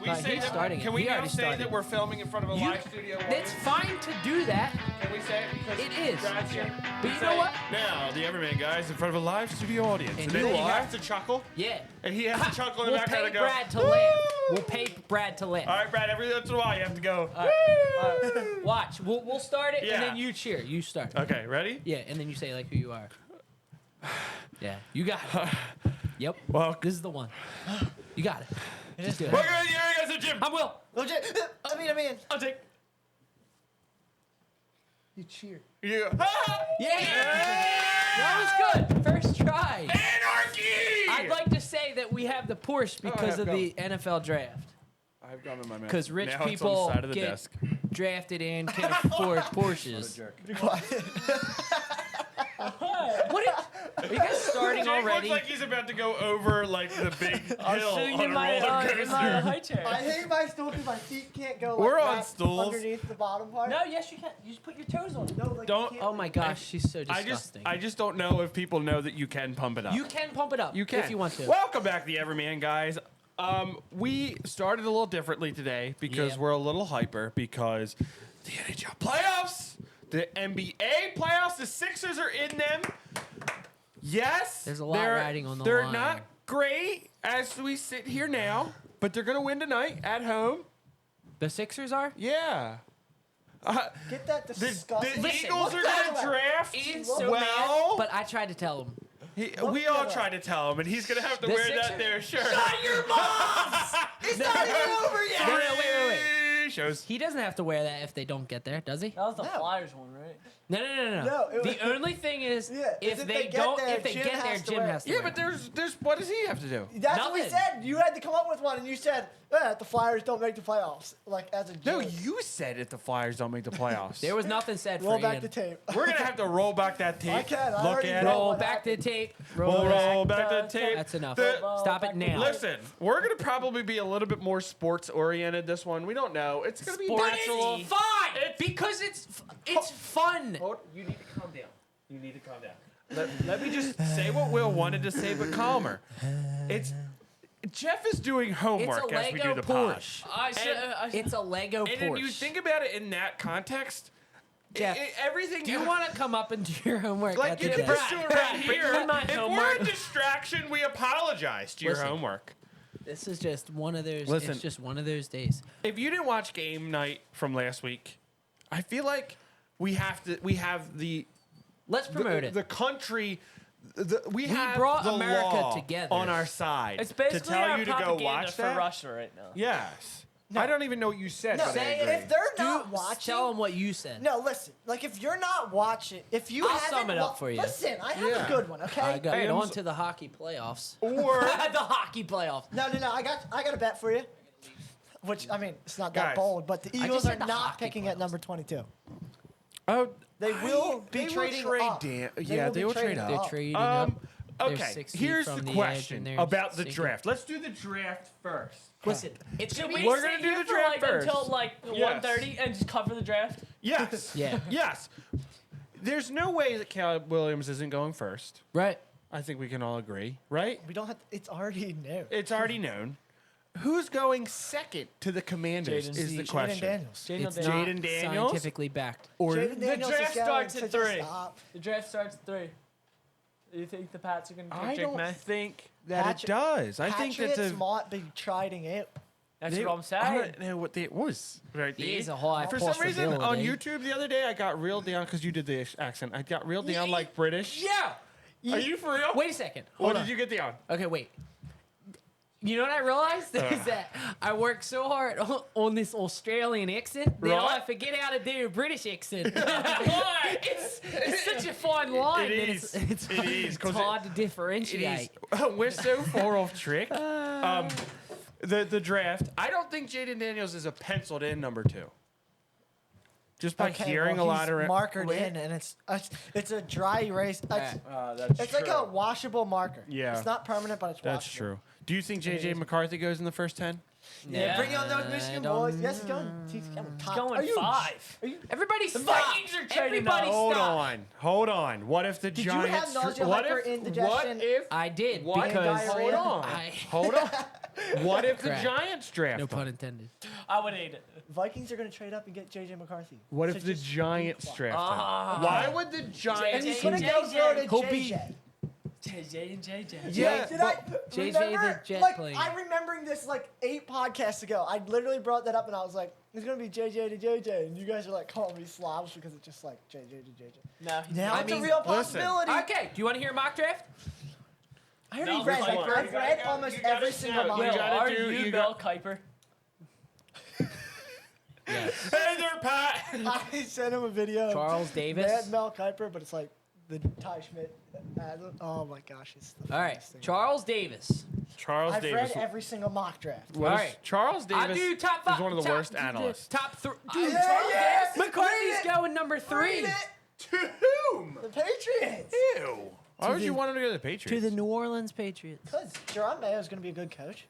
we say that? starting Can it. we He now already say started. that we're filming in front of a live studio? It's fine to do that. Can we say it? Because It is. Brad's here. But you know what? Now, the Everyman guys in front of a live studio audience. And And then you he are. has to chuckle. Yeah. And he has to chuckle in the We'll background pay and go, Brad to "Woo!" laugh. We'll pay Brad to laugh. All right, Brad, every once in a while you have to go, All right. Watch. We'll start it, Yeah. and then you cheer. You start. Okay, ready? Yeah, and then you say like who you are. Yeah, you got it. Yep. Well, This is the one. You got it. Just do it. we're going to hear you guys at Jim. I'm Will. I mean. I'll take You cheer. you. Yeah. That was good. First try. Anarchy! I'd like to say that we have the Porsche because yeah, of go. the NFL draft. I've gone in my mouth. Because rich Now it's on the people side of the get desk. drafted and can afford Porsches. Are you guys starting Jake already? looks like he's about to go over like the big hill on a roller in coaster. my high chair. I hate my stool because my feet can't go. We're like on that stools. underneath the bottom part. No, yes, you can. You just put your toes on it. No, like, Don't- you can't, Oh my gosh, she's so disgusting. I just don't know if people know that you can pump it up. You can pump it up You can if you want to. Welcome back, the Everman guys. We started a little differently today because Yeah. we're a little hyper because the NHL playoffs, the NBA playoffs, the Sixers are in them. Yes, There's a lot riding on the They're line. not great as we sit here now, but they're gonna win tonight at home. The Sixers are? Yeah. Get that The disgusting. Eagles are gonna draft. Ian's so well, mad, but I tried to tell him. we all tried to tell him, and he's gonna have to The wear Sixers- that there shirt. Shut your mouth! It's not even over yet. No, wait. Shows. He doesn't have to wear that if they don't get there, does he? That was the No. Flyers one, right? No. No, it was- The only thing is, Yeah, if if they they get don't, there, if they Jim get there, has to Jim wear it. has to Yeah, wear but it. there's what does he have to do? That's what we Nothing. said. You had to come up with one, and you said, the Flyers don't make the playoffs. Like, as a joke. No, you said if the Flyers don't make the playoffs. There was nothing said Roll for back Ian. the tape. We're gonna have to roll back that tape. I can, I Look already at know. it. Roll what back the happened. tape. Roll back the tape. That's enough. The- Stop it now. Listen, we're gonna probably be a little bit more sports oriented this one. We don't know. It's gonna be But natural. it's fine because it's fun. Hold, you need to calm down. You need to calm down. Let me just say what Will wanted to say, but calmer. It's Jeff is doing It's homework a as we Lego do the pod. Porsche. And- It's a Lego And Porsche. if you think about it in that context, Jeff, everything. do you want to come up and do your homework Like at you the can desk? just do it Brad, right bring here. my If we're homework. a distraction, we apologize to your Listen. homework. This is just one of those. Listen. It's just one of those days. If you didn't watch game night from last week, I feel like we have the Let's promote it. the country. We have brought the America law together. on our side. It's basically to tell our you to go propaganda watch for that. Russia right now. Yes. I don't even know what you said. No, but I say agree. if they're not watching. Tell them what you said. No, listen. Like, if you're not watching, if you I'll haven't sum it up for you. Listen, I have Yeah. a good one. Okay. I got Hey, on to the hockey playoffs. or The hockey playoffs. No. I got a bet for you. Which I mean, it's not that Guys, bold, but the just Eagles are said the not hockey picking at playoffs. number 22. oh, They will be they trading will trade up. down. They Yeah, will they be will trade trading up. They're up. trading up. They're Okay, 60 here's from the the edge, question and they're about the sinking. draft. Let's do the draft first. Listen, it's Should gonna we be. We're sit gonna do here the for draft like first. until like Yes. 1:30 and just cover the draft? Yes. Yeah. Yes. There's no way that Caleb Williams isn't going first. Right. I think we can all agree, right? We don't have. It's already known. It's already known. Who's going second to the Commanders Jaden is the Jaden question. Daniels. It's Daniels. not Jaden Daniels? scientifically backed. Or Jaden Daniels draft is going, starts so at just 3. stop. The draft starts at 3. Do you think the Pats are going to I pick Jake don't May? think that Patri- it does. I think that Patriots the might be trading it. That's they- what I'm I saying. don't know what it was. Right It there. is a high For some reason, on possibility. YouTube the other day, I got real down because you did the accent. I got real down like British. Yeah. Are you for real? Wait a second. What Hold on. did you get down? Okay, wait. You know what I realized is that I work so hard on this Australian accent that I Right. forget how to do a British accent. it's such a fine line. It that is. It's It is, It's 'cause hard to It differentiate. is. We're so far off trick. The draft. I don't think Jaden Daniels is a penciled in number 2. Just by hearing well, a lot he's of markered in, and it's a dry erase. Alright. That's It's like a washable marker. Yeah. It's not permanent, but it's That's washable. true. Do you think JJ McCarthy goes in the first 10? Yeah, bring on those Michigan don't- boys. Yes, he's going. He's going top. Going Are you- 5. Everybody The stop. Vikings are trading Everybody up. Hold stop. on. What if the Did you have Giants? nausea, what hyper, if? indigestion? What if? I did What? because diarrhea? Hold on. I Hold on. What if the Correct. Giants draft No him? pun intended. I would hate it. Vikings are going to trade up and get J.J. McCarthy. What So if the just be Giants quiet. draft him? Ah. Why would the And Giants? he's JJ. going to go throw to He'll be- J.J. JJ and JJ. Yeah, Did but I JJ remember? the Jet like, plane. I'm remembering this like 8 podcasts ago. I literally brought that up and I was like, it's going to be JJ to JJ. And you guys are like calling me slobs because it's just like JJ to JJ. No, he's Now I it's mean, a real listen. possibility. Okay, do you want to hear a mock draft? I already No, read. listen, Like, you I've read gotta- almost you gotta every single know, mock you Will, draft. gotta are do- you you Bill got- Kuiper? Yes. Hey there, Pat. I sent him a video. Charles Of Davis. Mad Mel Kiper, but it's like the Ty Schmidt. Oh my gosh, it's the All right, funniest thing. Charles Davis. Charles I've Davis. read every single mock draft. was- All right. Charles I Davis do top 5. is one of the worst analysts. Top 3. Yeah, Dude, yes, McCarthy's read it. going number 3. Read it. To whom? The Patriots. Ew. Why would you want him to go to the Patriots? To the New Orleans Patriots. Because Jerome Mayo is going to be a good coach.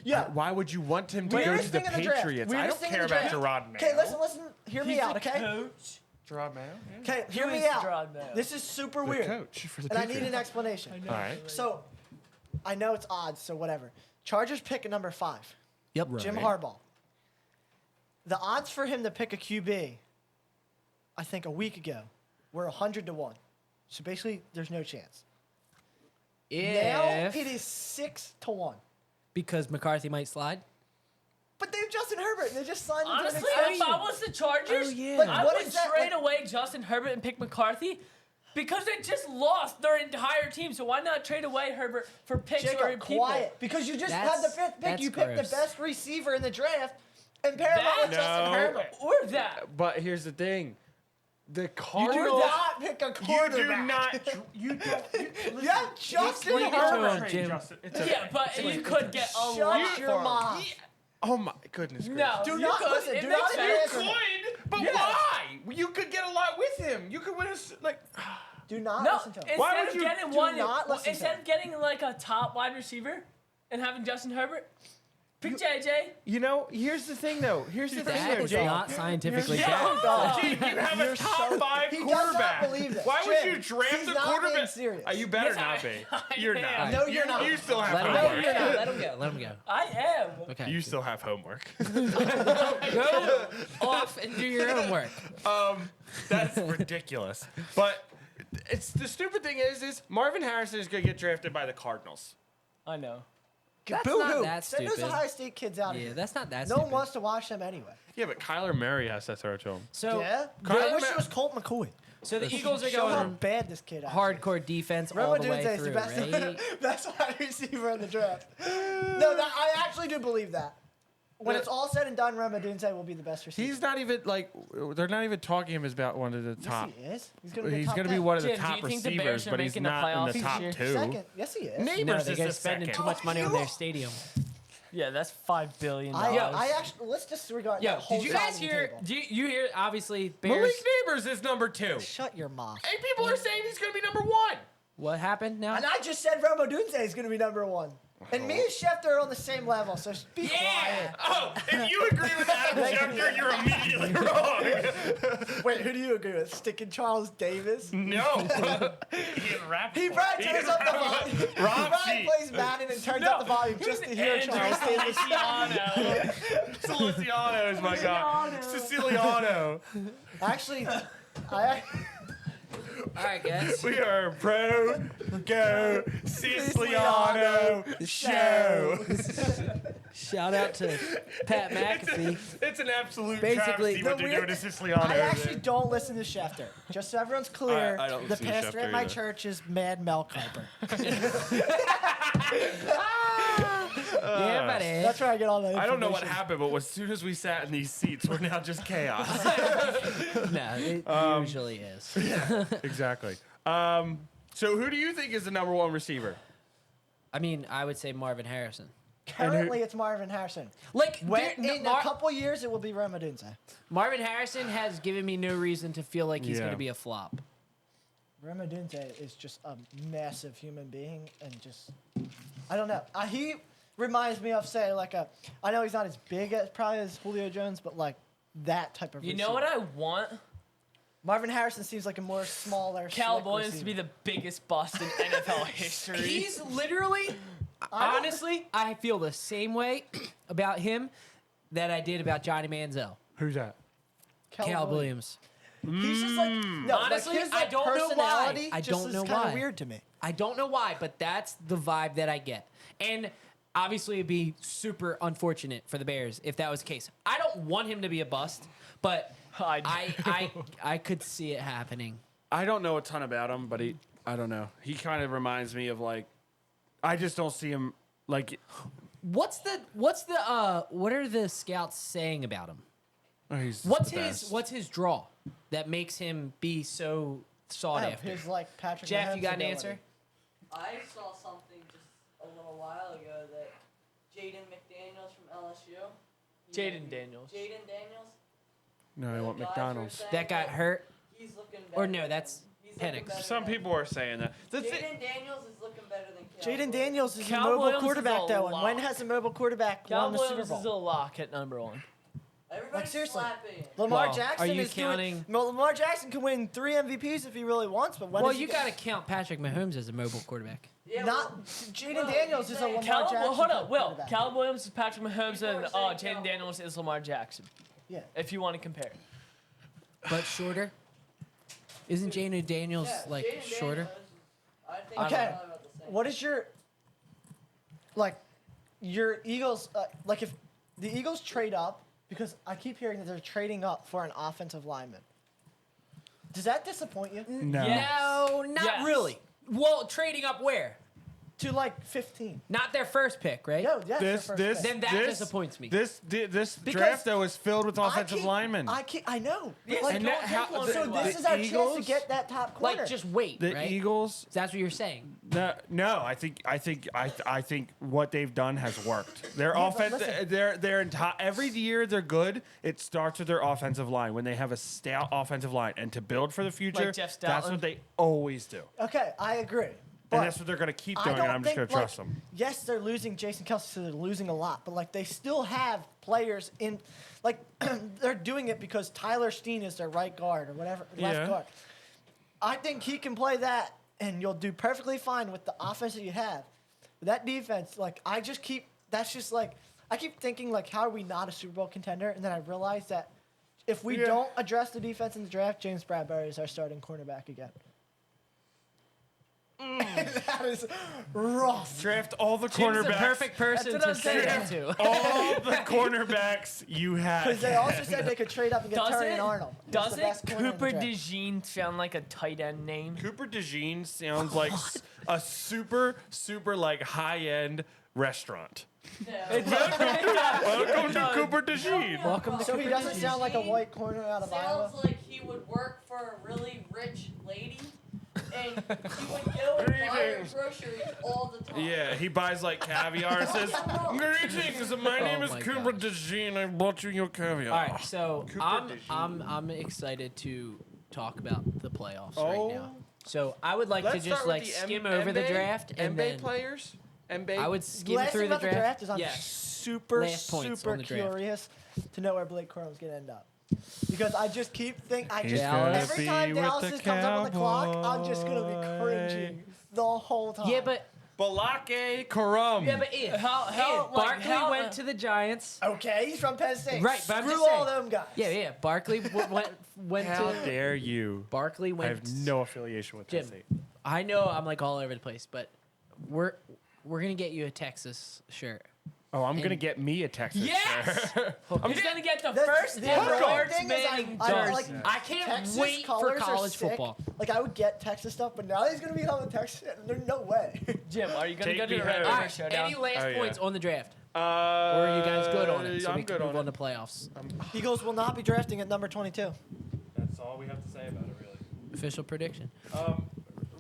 Yeah. Why would you want him to go Weirdest to the thing in the draft. Patriots? I Weirdest don't thing in care the about draft. Gerard Mayo. Okay, listen. Hear me He's out, the okay? coach. Gerard Mayo? Okay, hear Who me is out. Gerard Mayo? This is super The weird. coach for the And I Patriots. need an explanation. I know. All right. So, I know it's odds, so whatever. Chargers pick at number 5. Yep. Right. Jim Harbaugh. The odds for him to pick a QB, I think a week ago, were 100 to 1. So basically, there's no chance. Now If it is 6 to 1. because McCarthy might slide. But they have Justin Herbert. They just signed him to an Honestly, extension. if I was the Chargers, Oh, yeah. Like, I what would is that, trade like- away Justin Herbert and pick McCarthy because they just lost their entire team. So why not trade away Herbert for picks or Jacob, people? quiet. Because you just had the 5th pick. That's You picked gross. the best receiver in the draft and pair him up with No. Justin Herbert. Or that. But here's the thing. The You do Cardinals. not pick a You quarterback. do not. You don't. You have Justin Explain it to Herbert. him, Jim. Yeah, but you could get a lot Shut your for him. mouth. Oh my goodness gracious. No, Do you not could. listen, It do makes not sense. answer. But Yes. why? You could get a lot with him. You could win us like. Do not No, listen to him. Why instead would of you getting do one, not listen to instead him? of getting like a top wide receiver and having Justin Herbert, pick JJ. You know, here's the thing though. Here's the thing That though, is Jake. not scientifically You're backed. so dumb. Jake, you have a You're top so- 5 He does not quarterback. believe this. Why would Jim, you draft he's a not being quarterback? serious. You better Yes, not I- be. I You're am. not. No, you're You- not. You still have Let him go. homework. you're not. Let him go. Let him go. I am. Okay. You still have homework. go off and do your own work. That's ridiculous. But it's the stupid thing is Marvin Harrison is going to get drafted by the Cardinals. I know. That's Boo-hoo. not that Send those stupid. Ohio State kids out of Yeah, here. that's not that No stupid. one wants to watch them anyway. Yeah, but Kyler Murray has to throw to him. So, Yeah? Kyler I wish Ma- it was Colt McCoy. so the Eagles are Show how going bad this kid is. hardcore defense all Roma the way Dunze is through, the best, right? best wide receiver in the draft. No, I actually do believe that. When it's all said and done, Roma Dunze will be the best receiver. He's not even like they're not even talking him as about one of the top. Yes, he is. He's going to be He's top going to be 10. one of the Jim, do top you think the receivers, Bears are but he's making the not in playoffs the this top year? 2. Second. Yes, he is. No, Neighbors they're is going the to spending second. too much money on their stadium. Yeah, that's $5 billion. I actually, let's disregard Yo, that whole did you side guys of the hear? table. Do you hear? Obviously, Bears. Malik Neighbors is number 2. Shut your mouth. Hey, people are saying he's going to be number 1. What happened now? And I just said Romo Dunze is going to be number 1. And me and Schefter are on the same level, so be quiet. Oh, if you agree with Adam Schefter, you're immediately wrong. Wait, who do you agree with? Sticking Charles Davis? No. He probably turns up the volume. He Rob probably Sheep. plays Madden and turns up the volume just to hear Charles Davis. Feliciano is my guy. Siciliano. Actually, All right, guys. We are pro go Siciliano show. Shout out to Pat McAfee. It's an absolute Basically, travesty what the they're weird- doing to Siciliano. I over actually there. don't listen to Schefter. Just so everyone's clear, I don't the listen to pastor Schefter at my either. church is Mad Mel Kiper. Yeah, buddy. That's where I get all that I don't know what information. happened, but as soon as we sat in these seats, we're now just chaos. No, it usually is. Exactly. So who do you think is the number 1 receiver? I mean, I would say Marvin Harrison. Currently, it's Marvin Harrison. Like, When, in a couple years, it will be Roma Dunze. Marvin Harrison has given me no reason to feel like he's Yeah. going to be a flop. Roma Dunze is just a massive human being and just, I don't know. He reminds me of, say, like I know he's not as big as probably as Julio Jones, but like that type of You receiver. know what I want? Marvin Harrison seems like a more smaller, Cal slick Williams to receiver. be the biggest bust in NFL history. He's literally honestly, I feel the same way about him that I did about Johnny Manziel. Who's that? Cal Williams. He's just like no, Honestly, like his, I like, don't know why. personality I just don't is know kind why. of weird to me. I don't know why, but that's the vibe that I get. And obviously, it'd be super unfortunate for the Bears if that was the case. I don't want him to be a bust, but I could see it happening. I don't know a ton about him, but I don't know. He kind of reminds me of like, I just don't see him like. What are the scouts saying about him? Oh, he's What's his draw that makes him be so sought after? His like Patrick. Jeff, Mahomes you got an ability. answer? I saw something just a little while ago that Jaden McDaniels from LSU. Jaden Daniels. Jaden Daniels. No, I want the guys McDonald's. were saying That got hurt? He's looking better. Or no, than that's him. He's looking Penix. better Some than people are saying that. him. Jaden Daniels is looking better than Cal Jaden Williams. Daniels is Cal a mobile Williams is quarterback a though, and when lock. has a mobile quarterback Cal won the Super Williams is a Bowl? lock at number 1. Everybody's seriously. slapping him. Lamar Well, Jackson are you is counting- Well, Lamar Jackson can win 3 MVPs if he really wants, but when Well, is he you gonna- got to count Patrick Mahomes as a mobile quarterback. Yeah, not well, Jaden well, Daniels he's is a saying Lamar Cal, Jackson. well, hold on. type Will quarterback. Cal Williams is Patrick Mahomes, People and are saying Cal Jaden Daniels is Lamar Jackson. Yeah. If you want to compare. But shorter? Isn't Jaden Daniels yeah, like Jaden shorter? Daniels, I think Okay. they're probably about the same. What is your Eagles like if the Eagles trade up because I keep hearing that they're trading up for an offensive lineman. Does that disappoint you? No. No, not Yes. really. Well, trading up where? To like 15. Not their first pick, right? No, yes, This their first this pick. Then that this, disappoints me. This Because draft though is filled with offensive linemen. I know. But Yes, like, and don't that, take how, one the, so anyway. this the is our chance Eagles, to get that top corner. Like, just wait, the right? Eagles. That's what you're saying. No, I think what they've done has worked. Their Yeah, but offense, listen. their entire every year they're good. It starts with their offensive line when they have a stout offensive line, and to build for the future, Jeff that's Stoutland? what they always do, Okay, I agree. and But that's what they're going to keep I doing. don't And I'm just think, going to trust them. Yes, they're losing Jason Kelsey, so they're losing a lot. But like they still have players in, like they're doing it because Tyler Steen is their right guard or whatever Yeah. left guard. I think he can play that, and you'll do perfectly fine with the offense that you have. But that defense, like I just keep. That's just like I keep thinking like, how are we not a Super Bowl contender? And then I realize that if we Yeah. don't address the defense in the draft, James Bradbury is our starting cornerback again. That is rough. Draft all the Jim's the quarterbacks. perfect person That's to what I'm say saying. that to. All the cornerbacks you Because have. they also said they could trade up and get Terry Doesn't and Arnold. He's the doesn't best corner in the Cooper draft. DeJean sound like a tight end name? Cooper DeJean sounds like a super like high end restaurant. Welcome to Cooper DeJean. Welcome to So he Cooper doesn't DeJean. sound like a white corner out of Iowa. Sounds like he would work for a really rich lady, and he would go and buy her Greetings. groceries all the time. Yeah, he buys like caviar and says, "Greetings, my name is my Cooper gosh. DeJean. I brought you your caviar." All right, so Cooper I'm excited to talk about the playoffs Oh. right now. So I would like to just like skim over the draft and then players. NBA. I would skim Last through thing the about the draft. draft is I'm Yeah. super, Last points super on the draft. curious to know where Blake Corum's going to end up. Because I just keep thinking, He's gonna every time be with Dallas the just comes up on the clock, I'm just going to be Cowboys. cringing the whole time. Yeah, but Balake Karam. Ian, How Barkley went to the Giants. Okay, he's from Penn State. Right, but I'm Screw just all saying. them guys. Yeah. Barkley went How to. dare you? Barkley I went. have no affiliation with Penn Jim. State. I know I'm like all over the place, but we're gonna get you a Texas shirt. Oh, I'm gonna get me a Texas Yes! shirt. He's gonna get the That's- first the ever annoying Arts thing is Manning I jersey. like I can't Texas wait for colors are college sick. football. Like I would get Texas stuff, but now he's gonna be on the Texas. There's no way. Jim, are you gonna Take go to me the Red home. River All right. Showdown? Any last Oh, yeah. points on the draft? Or Or are you guys good on it? So I'm we can good move on on it. to playoffs. Eagles will not be drafting at number 22. That's all we have to say about it, really. Official prediction.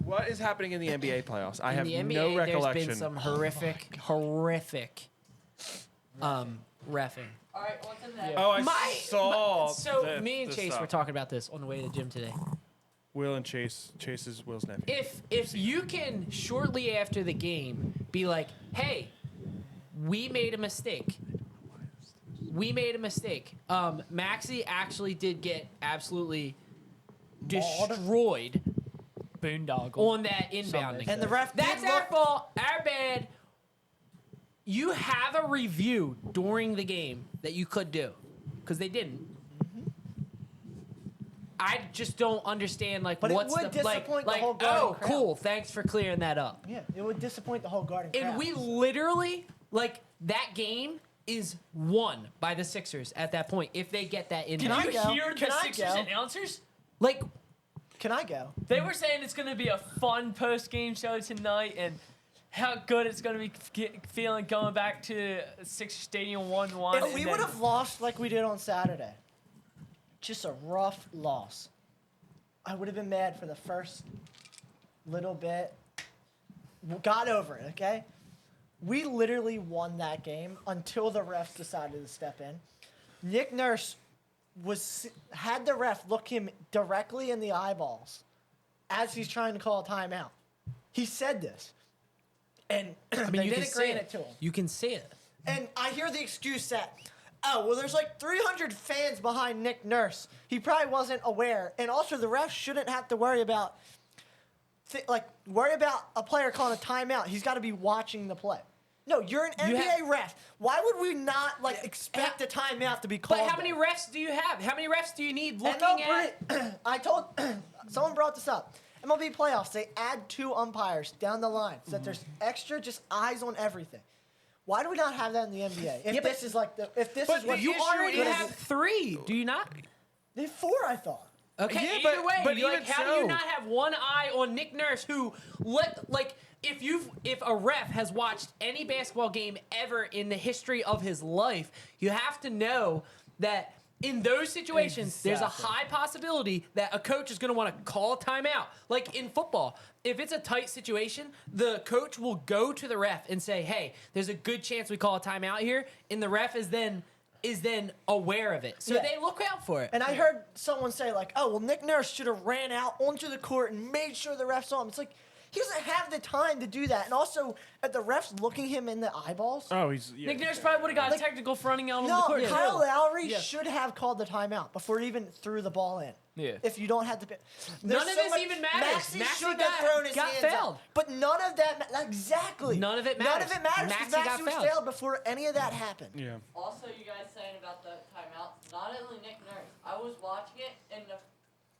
What is happening in the NBA playoffs? I In have the NBA, no recollection. there's been some horrific reffing. All right, on to the next. Oh, I My- saw. So the- me and the Chase stuff. were talking about this on the way to the gym today. Will and Chase. Chase is Will's nephew. If you can shortly after the game be like, hey, we made a mistake. We made a mistake. Maxey actually did get absolutely destroyed Boondoggle. on that inbounding. And the ref That's did our look, fault. Our bad. you have a review during the game that you could do, because they didn't. I just don't understand, like, But it what's would the like, disappoint the like whole Garden oh, crowd. cool, thanks for clearing that up. Yeah, it would disappoint the whole Garden crowd. And we literally, like, that game is won by the Sixers at that point if they get that in Can there. I You go? hear Can the I Sixers go? announcers? Like, Can I go? They were saying it's going to be a fun post-game show tonight and how good it's going to be feeling going back to Sixer Stadium 1-1. If we would have lost like we did on Saturday, just a rough loss, I would have been mad for the first little bit. Got over it, okay? We literally won that game until the refs decided to step in. Nick Nurse had the ref look him directly in the eyeballs as he's trying to call a timeout. He said this. And I mean, they you can didn't see grant it. it to him. You can see it. And I hear the excuse that, oh, well, there's like 300 fans behind Nick Nurse. He probably wasn't aware. And also, the refs shouldn't have to worry about a player calling a timeout. He's got to be watching the play. No, you're an NBA ref. Why would we not expect a timeout to be called? But how many refs do you have? How many refs do you need looking at? I told someone brought this up. MLB playoffs, they add 2 umpires down the line so that there's extra just eyes on everything. Why do we not have that in the NBA? If this is what You already is have 3, do you not? they have 4, I thought. Okay, Yeah, either way, but like, even how do so- you not have one eye on Nick Nurse who if a ref has watched any basketball game ever in the history of his life, you have to know that in those situations, there's a Exactly. high possibility that a coach is going to want to call a timeout. Like in football, if it's a tight situation, the coach will go to the ref and say, "Hey, there's a good chance we call a timeout here," and the ref is then aware of it. So Yeah. they look out for it. And I heard someone say, oh, well, Nick Nurse should have ran out onto the court and made sure the refs saw him. It's like, he doesn't have the time to do that. And also, at the refs looking him in the eyeballs. Oh, he's Nick Nurse probably would have got Like- technical for running out on the No, court. Kyle Lowry Yeah. should have called the timeout before he even threw the ball in. Yeah. If you don't have the... None of this even matters. Maxey Maxey should got- have thrown his got hands fouled. up. But none of that... Exactly. None of it None matters. of it matters because Maxey got Maxey was fouled. fouled before any of that happened. yeah. Also, you guys saying about the timeouts, not only Nick Nurse. I was watching it, and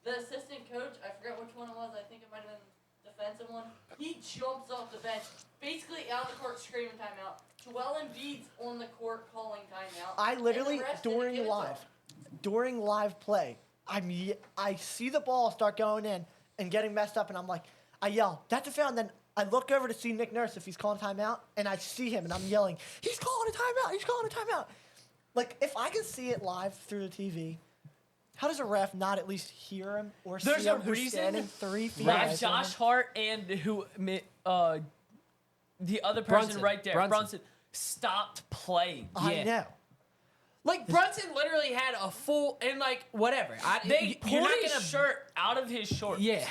the assistant coach, I forget which one it was, I think it might have been the defensive one, he jumps off the bench, basically out of the court screaming timeout. Joel Embiid's on the court calling timeout. I and the literally, rest didn't during give it to him. live play, I see the ball start going in and getting messed up, and I'm like, I yell, that's a foul. And then I look over to see Nick Nurse if he's calling timeout, and I see him, and I'm yelling, he's calling a timeout, he's calling a timeout. Like, if I can see it live through the TV, how does a ref not at least hear him or There's see a him who's reason standing 3 feet Right, away from Josh him? Hart and the other person Brunson. right there, Brunson. Brunson, stopped playing. I Yeah. know. Like Brunson literally had a full and whatever. They you're pulled not his gonna shirt out of his shorts. Yeah.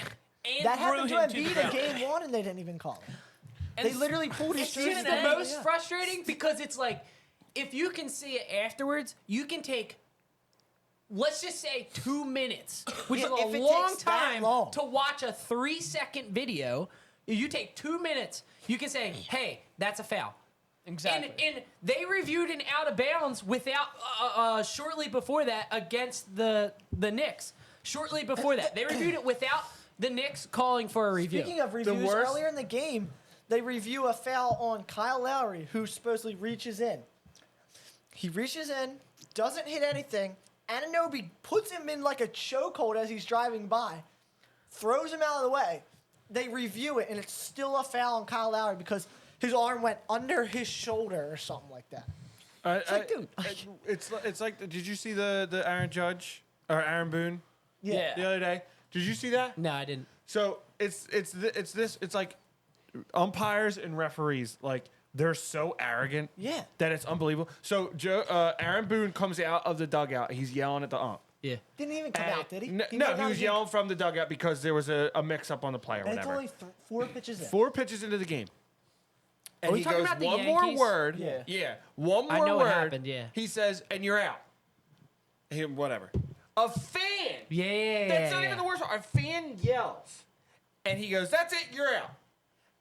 And That threw happened to him to the Embiid in ground. game 1, and they didn't even call him. And They literally pulled his It's shoes just down. the most Yeah. frustrating because it's like if you can see it afterwards, you can take let's just say 2 minutes, which Yeah, is if a it long takes that time long. to watch a 3-second video. You take 2 minutes, you can say, "Hey, that's a foul." Exactly. And they reviewed an out of bounds without shortly before that against the Knicks. Shortly before that, they reviewed it without the Knicks calling for a review. Speaking of reviews, worst- earlier in the game, they review a foul on Kyle Lowry, who supposedly reaches in. He reaches in, doesn't hit anything. Anunoby puts him in like a chokehold as he's driving by, throws him out of the way. They review it, and it's still a foul on Kyle Lowry because his arm went under his shoulder or something like that. like, dude. It's like. Did you see the Aaron Judge or Aaron Boone Yeah. the other day? Did you see that? No, I didn't. So it's like umpires and referees, like they're so arrogant Yeah. that it's unbelievable. So Aaron Boone comes out of the dugout, he's yelling at the ump. Yeah. Didn't even come And- out, did he? No, He no, went he out was and yelling from the dugout because there was a mix up on the play or And it's whatever. only 4 pitches in. 4 pitches into the game. And Are we he talking goes, about the one more Yankees? word. Yeah. One I more know what word. happened, yeah. He says, and you're out. Whatever. A fan. Yeah. That's not even the worst part. A fan yells. And he goes, that's it, you're out.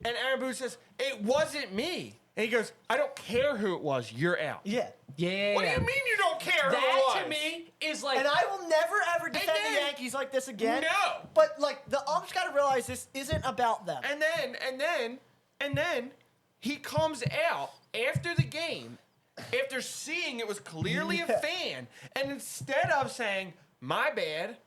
And Aaron Boone says, it wasn't me. And he goes, I don't care who it was. You're out. Yeah. Yeah. What do you mean you don't care who it That was? to me is like. And I will never ever defend then- the Yankees like this again. No. But like the umps got to realize this isn't about them. And then he comes out after the game, after seeing it was clearly a fan, and instead of saying, my bad,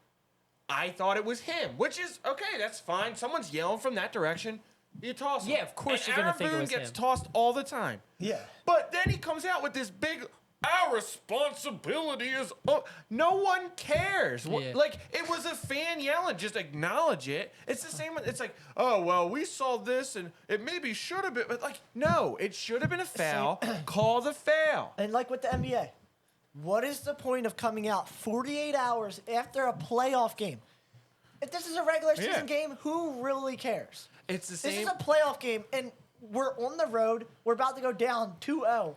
I thought it was him, which is, okay, that's fine. Someone's yelling from that direction. You toss him. Yeah, of course and you're gonna Aaron think it Boone was gets him. tossed all the time. Yeah. But then he comes out with this big, our responsibility is, no one cares. Yeah. Like, it was a fan yelling, just acknowledge it. It's the same, it's like, oh, well, we saw this and it maybe should have been, but like, no, it should have been a foul. Call the foul. And like with the NBA, what is the point of coming out 48 hours after a playoff game? If this is a regular season Yeah. game, who really cares? It's the This same. is a playoff game, and we're on the road. We're about to go down 2-0.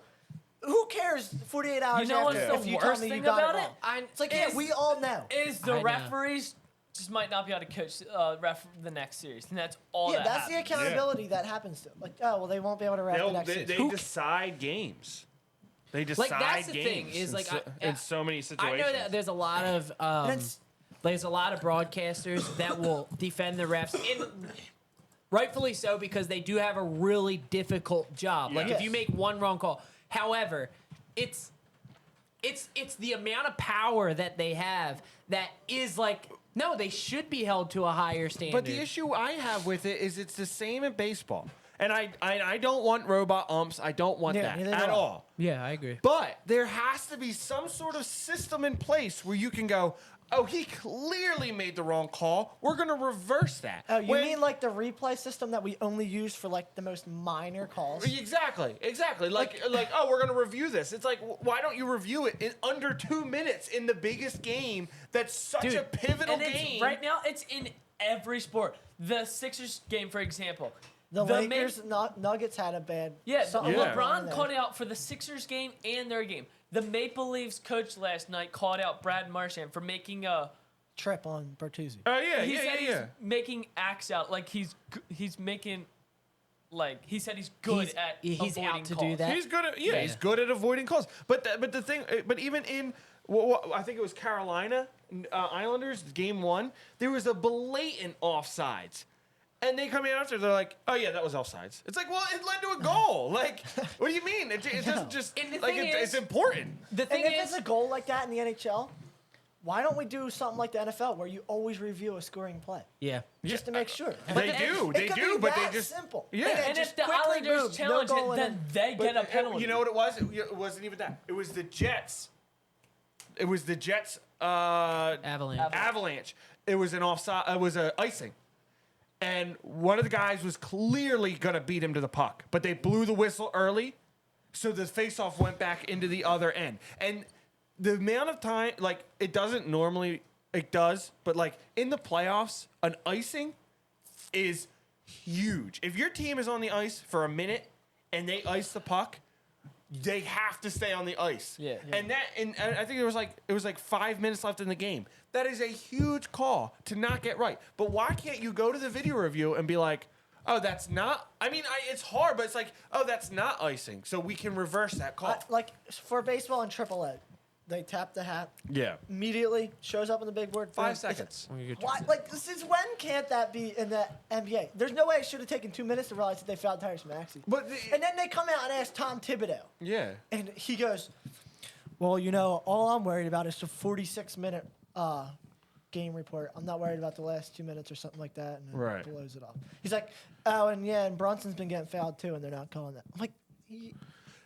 Who cares 48 hours You know after what's if the you tell worst me you thing got about it it? wrong? It's like, yeah, Is- we all know. Is the I know. referees just might not be able to coach ref the next series, and that's all. Yeah, that that's the happens. accountability that happens to. Like, oh, well, they won't be able to ref the next They season. decide games. They decide that's the games thing, is in like, so, I- in so many I situations. know that there's a lot of broadcasters that will defend the refs, and rightfully so, because they do have a really difficult job. Like Yes. if you make one wrong call. However, it's the amount of power that they have that is like, no, they should be held to a higher standard. But the issue I have with it is it's the same in baseball. And I don't want robot umps. I don't want Yeah, that neither do at I. all. Yeah, I agree. But there has to be some sort of system in place where you can go, oh, he clearly made the wrong call. We're going to reverse that. Oh, you When- mean like the replay system that we only use for like the most minor calls? Exactly. Like, oh, we're gonna review this. It's like, why don't you review it in under 2 minutes in the biggest game? That's such Dude, a pivotal And it's, game. right now, it's in every sport. The Sixers game, for example. The ma- Lakers Nuggets had a bad. Yeah, something Yeah. wrong LeBron there. called it out for the Sixers game and their game. The Maple Leafs coach last night called out Brad Marchand for making a. trip on Bertuzzi. Oh yeah, He yeah, said yeah, yeah. he's making acts out like he's making, like he said he's good He's- at he's out avoiding to do calls. that. He's good at Yeah. he's good at avoiding calls. But the thing, but even in I think it was Carolina Islanders game 1, there was a blatant offsides. And they come in after, they're like, oh, yeah, that was offsides. It's like, well, it led to a goal. Like, what do you mean? It doesn't just, And the like, thing it's is- important. The And thing if is, it's a goal like that in the NHL, why don't we do something like the NFL where you always review a scoring play Yeah. just to make sure? They the- do, It they could do, be but they that just, simple. yeah. and just if the quickly Islanders boom, no challenge goal it, in then it. they get a penalty. You know what it was? It wasn't even that. It was the Jets. It was the Jets Avalanche. It was an offside. It was a icing. And one of the guys was clearly going to beat him to the puck, but they blew the whistle early, so the faceoff went back into the other end. And the amount of time, like, it doesn't normally, it does, but like in the playoffs, an icing is huge. If your team is on the ice for a minute and they ice the puck, they have to stay on the ice. Yeah. And I think it was like 5 minutes left in the game. That is a huge call to not get right. But why can't you go to the video review and be like, oh, that's not, I mean, it's hard, but it's like, oh, that's not icing. So we can reverse that call. Like for baseball and AAA, they tap the hat Yeah. immediately, shows up on the big board. 5 boom. seconds. Why? Like, since when can't that be in the NBA? There's no way it should have taken 2 minutes to realize that they fouled Tyrese Maxey. But And then they come out and ask Tom Thibodeau, yeah. and he goes, "Well, you know, all I'm worried about is the 46-minute game report. I'm not worried about the last 2 minutes or something like that." And then Right. blows it off. He's like, "Oh, and yeah, and Brunson's been getting fouled too, and they're not calling that." I'm like,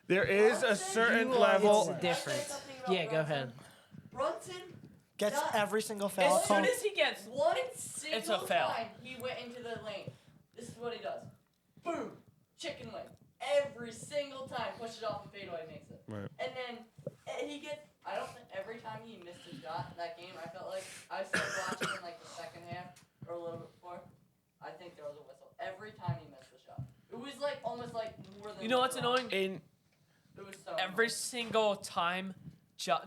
There is a Brunson, certain you are- level. It's Can I say difference. something about Yeah, go ahead. Brunson gets Not- every single foul as soon called. as he gets, one It's single a foul. time he went into the lane. This is what he does. Boom, chicken wing. Every single time, push it off and fadeaway makes it. Right. And then he gets. I don't think every time he missed a shot in that game, I felt like I started watching in like the second half or a little bit before. I think there was a whistle every time he missed a shot. It was like almost like more than. you know what's one wrong. annoying? In It was so. Every annoying. single time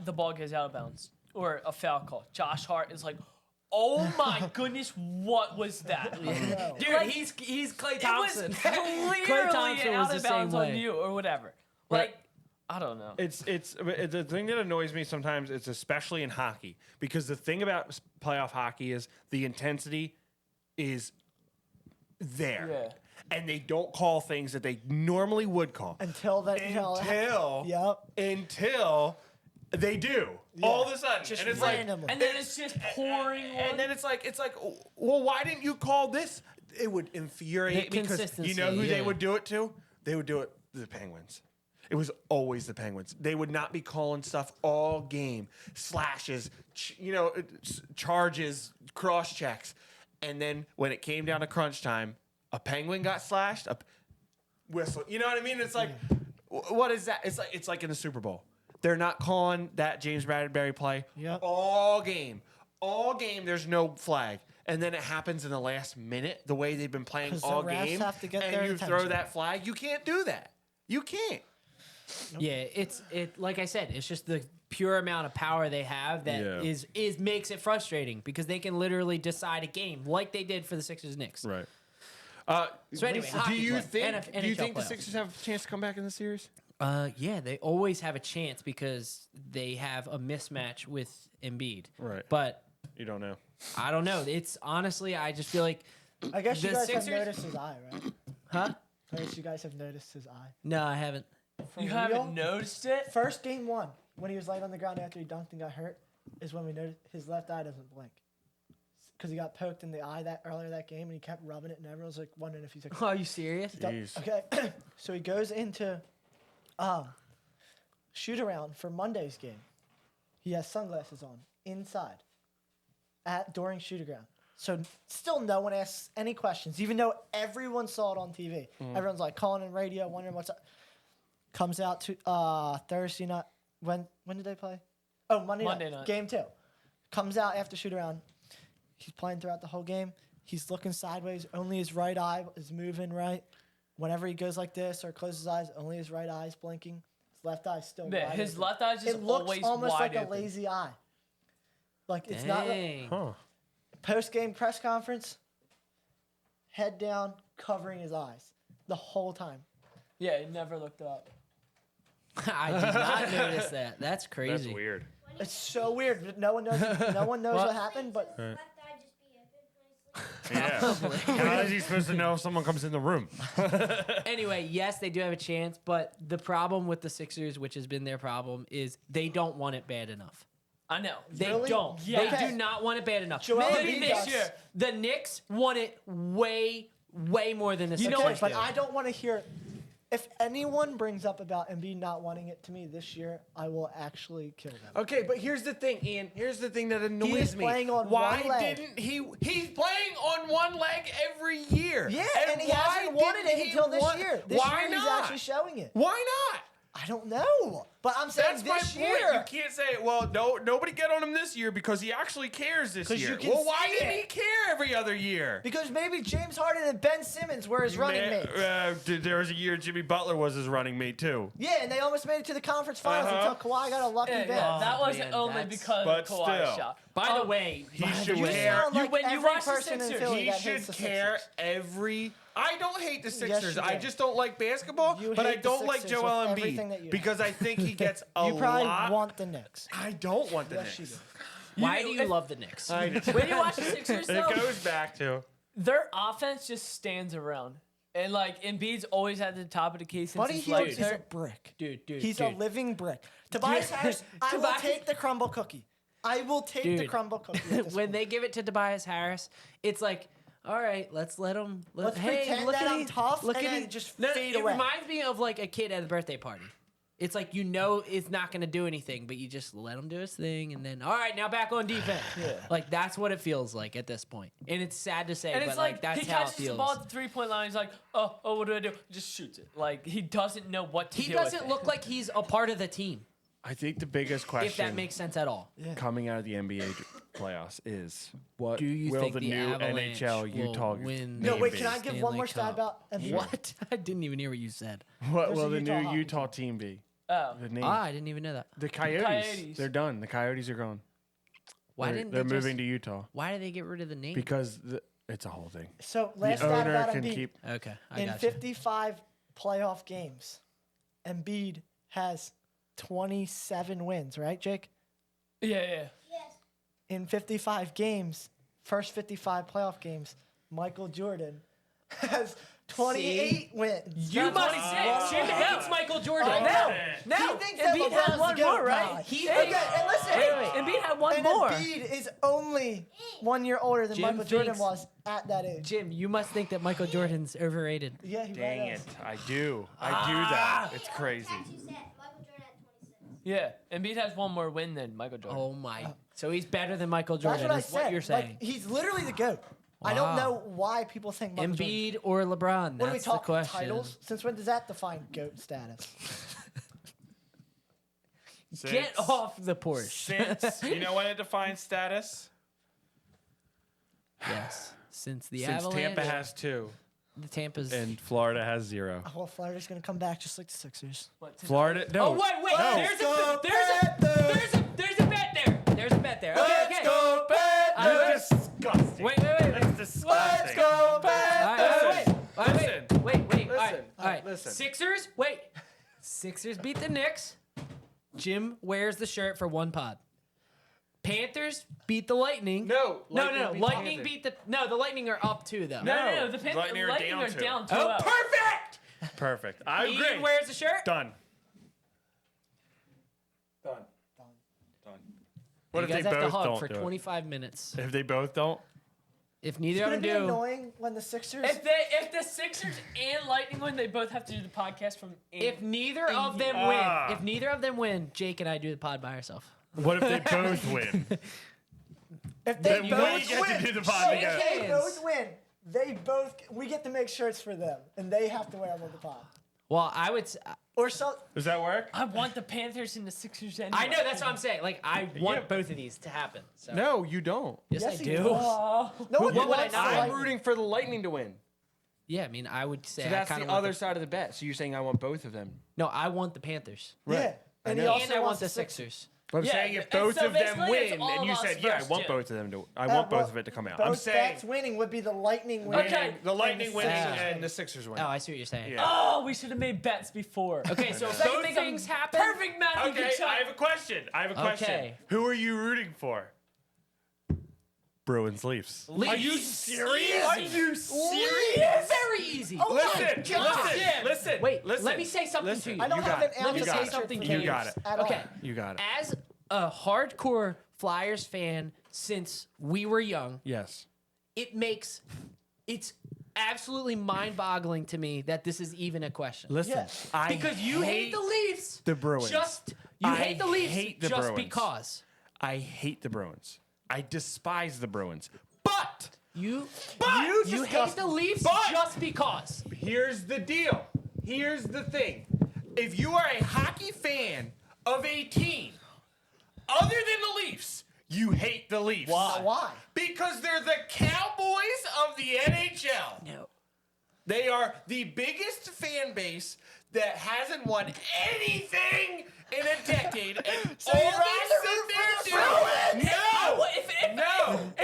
the ball goes out of bounds or a foul call, Josh Hart is like, Oh my goodness, what was that? No. Dude, Like, he's Klay It was Thompson. clearly Klay Thompson was out the of same bounds on way. you or whatever. Right. Like, I don't know. It's the thing that annoys me sometimes. It's especially in hockey because the thing about playoff hockey is the intensity is there, Yeah. and they don't call things that they normally would call Until until they do all of a sudden, Just and it's randomly. like, And then it's just pouring and then it's like, well, why didn't you call this? It would infuriate The me because you know who consistency, they yeah. would do it to? They would do it to the Penguins. It was always the Penguins. They would not be calling stuff all game, slashes, charges, cross checks, and then when it came down to crunch time, a Penguin got slashed, a whistle. You know what I mean? It's like, what is that? It's like in the Super Bowl. They're not calling that James Bradbury play Yep. all game. All game, there's no flag. And then it happens in the last minute, the way they've been playing 'Cause the all refs game. have to get and their you throw attention. that flag. You can't do that. You can't. Yeah, it's like I said, it's just the pure amount of power they have that Yeah. is makes it frustrating because they can literally decide a game like they did for the Sixers Knicks. Right. So anyway, do hockey you play. think NHL do you think the playoffs. Sixers have a chance to come back in the series? Yeah, they always have a chance because they have a mismatch with Embiid. Right. But You don't know. I don't know. It's honestly, I just feel like, I guess you The guys Sixers- have noticed his eye, right? huh? I guess you guys have noticed his eye. No, I haven't. For You real? haven't noticed it? First game one, when he was laying on the ground after he dunked and got hurt, is when we noticed his left eye doesn't blink. Because he got poked in the eye earlier that game, and he kept rubbing it, and everyone was like wondering if he's like, Are you serious? Jeez. okay. So he goes into shoot around for Monday's game. He has sunglasses on inside during shoot around. So still no one asks any questions, even though everyone saw it on TV. Everyone's like calling in radio, wondering what's up. Comes out to Thursday night. When did they play? Oh, Monday night. Game 2. Comes out after shoot around. He's playing throughout the whole game. He's looking sideways. Only his right eye is moving right. Whenever he goes like this or closes his eyes, only his right eye is blinking. His left eye is still Yeah, wide his open. left eye's just It looks always almost wide like open. a lazy eye. Like it's not like Dang. Huh. post-game press conference, head down, covering his eyes the whole time. Yeah, he never looked up. I did not notice that. That's crazy. That's weird. It's so weird. No one knows. No one knows what happened, but Yeah. How is he supposed to know if someone comes in the room? Anyway, yes, they do have a chance, but the problem with the Sixers, which has been their problem, is they don't want it bad enough. I know. They Really? don't. Yeah. They do not want it bad enough. Joel Maybe Embiid this does. year, the Knicks want it way more than the you Sixers know what? But do. I don't want to hear. If anyone brings up about Embiid not wanting it to me this year, I will actually kill them. Okay, but here's the thing, Ian. Here's the thing that annoys is me. playing on Why one leg. didn't he? He's playing on one leg every year. Yeah, and he why hasn't wanted didn't it he until this want- year. This why year not? he's actually showing it. Why not? I don't know, but I'm saying That's my this point. year. You can't say, well, nobody get on him this year because he actually cares this 'Cause year. you can Well, why see didn't it. he care every other year? Because maybe James Harden and Ben Simmons were his running mates. There was a year Jimmy Butler was his running mate too. Yeah, and they almost made it to the conference finals Uh-huh. until Kawhi got a lucky Yeah, bit. that wasn't man, only that's- because But of Kawhi's still. shot. By the way, He by should the You way, care. sound like when you every watch the person in Sixers, Philly He that hates should the care Sixers. every. I don't hate the Sixers. you I do. just don't like basketball. You But I hate the don't like Sixers Joel with everything that Embiid you because I think he gets a You probably lot. want the Knicks. I don't want the Yes, you Knicks. do. why do you love the Knicks? I do. When you watch the Sixers, though, It goes back to. their offense just stands around. And, like, Embiid's always at the top of the key since Buddy his Hield leg is a hurt. brick. Dude, He's a living brick. Tobias Harris, I will Tobias- take the crumble cookie. I will take the Dude. crumble cookie. at this When point. they give it to Tobias Harris, it's like, all right, let's let him. Let's hey, pretend look that at I'm him, tough look and at then him. just No, fade it away. reminds me of like a kid at a birthday party. It's like you know it's not gonna do anything, but you just let him do his thing, and then all right, now back on defense. Like that's what it feels like at this point, and it's sad to say, And but it's like like, that's he how it catches the feels. ball at the 3-point line. He's like, oh, what do I do? Just shoots it. Like, he doesn't know what to He do. with doesn't it. look like he's a part of the team, I think the biggest question if that makes sense at all. coming out of the NBA playoffs is what Do you will think the the new Avalanche NHL will Utah win No, game wait, be? can I give one Stanley more stat Cup. about Embiid? What? I didn't even hear what you said. What There's will a the Utah new hockey Utah team. team be? Oh. The name. Ah, I didn't even know that. The Coyotes. Coyotes. They're done. The Coyotes are gone. Why didn't they're they moving just, to Utah Why did they get rid of the name? because it's a whole thing. So The last stat owner about can Embiid. keep. Okay, I In got you. 55 playoff games, Embiid has 27 wins, right, Jake? Yeah. In 55 games, first 55 playoff games, Michael Jordan has 28 wins. You must 26. Jim No. hates Michael Jordan. I know. No, He thinks that Embiid had LeBron's one the GOAT. more, right? God. He Okay, thinks- and listen. Embiid had one And more. Embiid is only 1 year older than Jim Michael Jordan thinks- was at that age. Jim, you must think that Michael Jordan's overrated. Yeah, he Dang right it! is. I do that. It's crazy. Yeah, Embiid has one more win than Michael Jordan. Oh my! So he's better than Michael That's Jordan. what I Is said. what you're saying? Like, he's literally the GOAT. I don't Wow. know why people think Michael Jordan. Embiid or LeBron? What are we That's the talking question. titles? Since when does that define GOAT status? Get off the Porsche. Since you know when it defines status? Yes, since the Since Avalanche, Tampa has 2 the Tampa's. and Florida has 0. Well, Florida's gonna come back just like the Sixers. Florida, no. Oh wait! No. There's a bet there. There's a bet there. Okay. go, You're disgusting. Wait. That's disgusting. All right, Listen. wait. All right, Listen. all right. Listen. Sixers. Wait. Sixers beat the Knicks. Jim wears the shirt for one pod. Panthers beat the Lightning. No, No. beat Lightning Panthers. beat the. No, the Lightning are up 2 though. No. The Lightning are Lightning down are two. down 2. Oh, perfect. Perfect. I Ian agree. wears the shirt. Done. Done. What You if guys they have to both hug don't for do it? 25 minutes. If they both don't, If neither It's of gonna them be do, annoying when the Sixers. If the Sixers and Lightning win, they both have to do the podcast from. if neither of them win, Jake and I do the pod by ourselves. what if they both win? If Then they we both get to win, do the pod if together. they both win, we get to make shirts for them, and they have to wear them on the pod. Well, I would. Or so. Does that work? I want the Panthers and the Sixers anyway. I know that's what I'm saying. Like I want both of these to happen. So. No, you don't. Yes, I he do. does. Oh. No one What would I wants not to like? I'm like- rooting for the Lightning to win. Yeah, I mean, I would say So I that's kinda the want other side of the bet. So you're saying I want both of them. No, I want the Panthers. Yeah. Right. And I he know. also And I want wants the Sixers. But I'm Yeah, saying if and both so of them basically it's win, all and you of us said, yeah, I versus want Jim. both of them to. I want both well, of it to come out. Both I'm saying bets winning would be the Lightning winning. Okay. the Lightning and the winning Sixers and the Sixers winning. Oh, I see what you're saying. Yeah. Oh, we should have made bets before. Okay, so if So you both make things a happen. Perfect match. Okay, I have a question. Okay. Who are you rooting for? Bruins Leafs. Leafs. Are you serious? Are you serious? Very easy. Oh Listen, my God. listen. Wait, listen. let me say something Listen. to you. I don't You have got an it. ounce You of got it. hatred Something for to the you. got Leafs it. at all. Okay. You got it. As a hardcore Flyers fan since we were young, Yes. it's absolutely mind-boggling to me that this is even a question. Listen. Yes. I Because you hate the Leafs. the Bruins. You I hate the Leafs hate the just Bruins. because. I hate the Bruins. I despise the Bruins. But You you hate the Leafs But- just because. here's the deal. Here's the thing. If you are a hockey fan of a team other than the Leafs, you hate the Leafs. Why? Because they're the Cowboys of the NHL. No. They are the biggest fan base that hasn't won anything in a decade. And So all you'd they rather sit root there for the doing. Bruins? No! If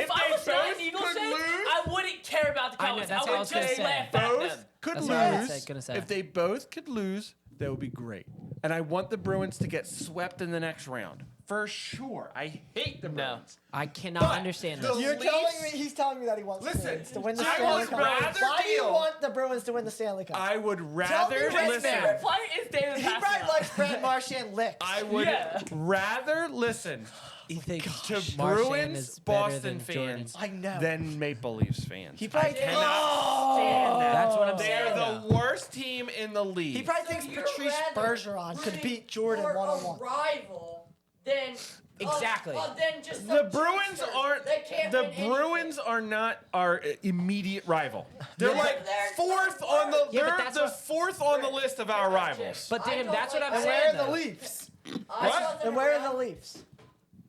If I they was not both an Eagles could fan, lose- I wouldn't care about the I know, Cowboys. that's I what I would was gonna just say. laugh at them. Both could That's what I was lose. gonna say. If they both could lose, that would be great. And I want the Bruins to get swept in the next round. For sure. I hate the No. Bruins. I cannot But understand the this. You're Leafs- telling me he's telling me that he wants Listen, the Bruins to win the I Stanley would Cup. rather Why do you deal- want the Bruins to win the Stanley Cup? I would Tell me rather his His favorite listen. player is David He probably Pastrnak. likes Brad Marchand licks. I would Yeah. rather listen You think to Marchand Bruins is better Boston than Jordan? fans I know. than Maple Leafs fans. He probably I cannot stand that. That's what I'm They're saying. the though. worst team in the league. He probably So thinks you're Patrice rather Bergeron could rooting beat Jordan for one-on-one. a rival than Exactly. Than just The some Bruins trickster aren't. that can't The win anything. Bruins are not our immediate rival. They're Yeah, like they're fourth the on the. worst. Yeah, but They're that's the what- fourth on the list of our rivals. But I damn, don't that's what like I'm And that. where saying. are the though. Leafs? I What? wasn't And where are the around. Leafs?